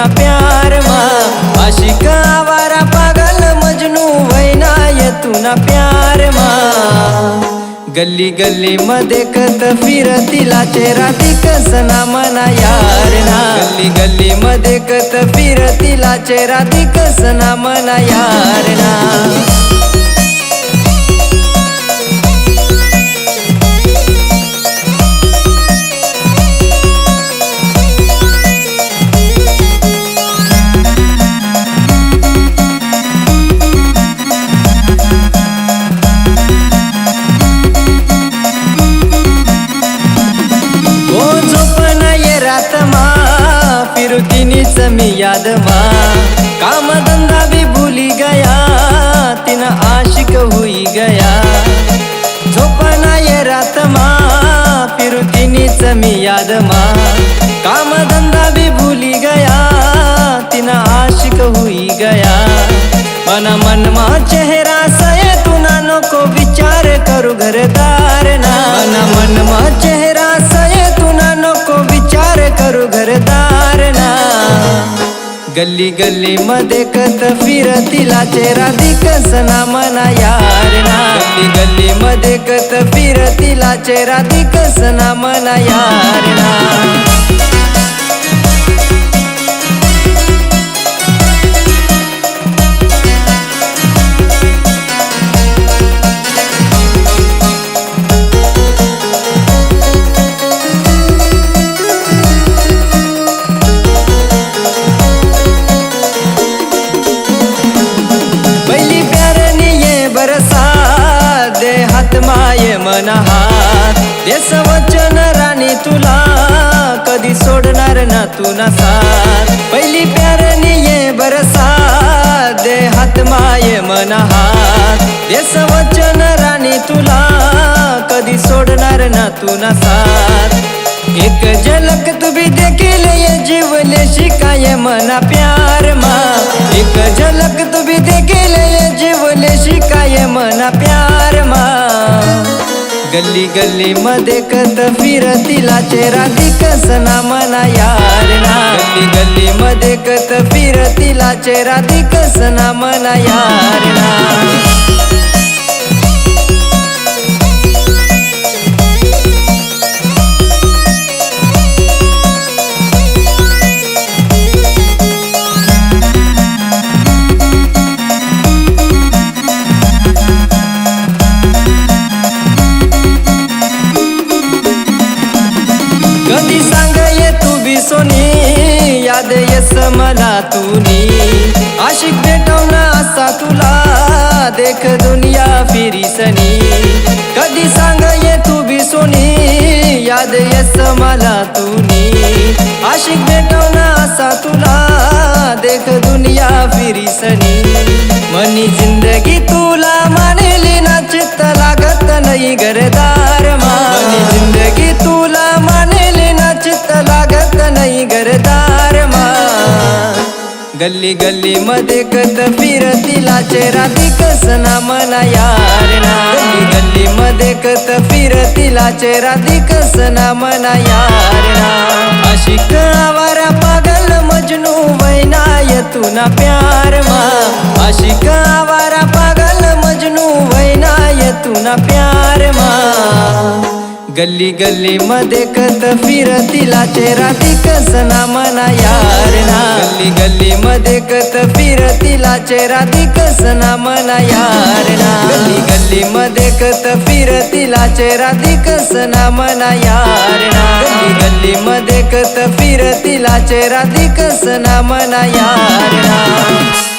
ना प्यार मा आशिक आवारा पागल मजनू वैना ये तू ना प्यार मा गल्ली गल्ली मध्ये कत फिरतीला चेहरा दिकसना मना यार ना गल्ली गल्ली मध्ये कत फिरतीला चेहरा दिकसना मना यार ना फिरुतीनीच मी याद मा काम धंदा भी भूली गया तिना आशिक हुई गया झोपना ये रात मा फिरुतीनीच मी याद मा काम धंदा भी भूली गया तिना आशिक हुई गया मना मन मा चेहरा सये तुना नको विचार करू घरदार ना मना मन मा चेहरा सये तुना नको विचार करू घरदार ना गल्ली गल्ली मध्ये कत फिरतीला चेहरा दिकसना मना यार ना गल्ली गल्ली मध्ये कत फिरतीला चेहरा दिकसना मना यार ना हात माये मन हात देश वचन राणी तुला कधी सोडणार ना तू ना साथ पहिली प्यारणी ये बरसात दे हात माये मन हात देश वचन राणी तुला कधी सोडणार ना तू ना साथ एक झलक तू भी देखील ये जीवले शिकाये मना प्यार मा एक झलक तू भी देखील ये जीवले शिकाये मना प्यार मा गल्ली गल्ली मध्ये कत फिरतीला चेहरा दिकसना मना यार ना गल्ली गल्ली मध्ये कत फिरतीला चेहरा दिकसना मना यार ना कधी सांग ये तू भी सोनी याद येस मला तूनी आशिक भेटवना असा तुला देख दुनिया फिरी सनी कधी सांग ये तू भी सोनी याद येस मला तूनी आशिक भेटवना असा तुला देख दुनिया फिरी सनी मनी जिंदगी तुला मानेली ना चित्त लागत नाही घरदार मा मनी जिंदगी तुला मानेली ना चित्त लागत नाही घरदार मा गल्ली गल्ली मध्ये कत फिरतीला चेहरा दिकसना मना यार ना गल्ली गल्ली मध्ये कत फिरतीला चेहरा दिकसना मना यार ना आशिक आवारा पागल मजनू वैना ये तू ना प्यार मा आशिक आवारा पागल मजनू वैना ये तू ना प्यार मा गल्ली गल्ली मध्ये कत फिरतीला चेहरा दिकसना मना यार ना गल्ली गल्ली मध्ये कत फिरतीला चेहरा दिकसना मना यार ना गल्ली गल्ली मध्ये कत फिरतीला चेहरा दिकसना मना यार ना गल्ली गल्ली मध्ये कत फिरतीला चेहरा दिकसना मना यार ना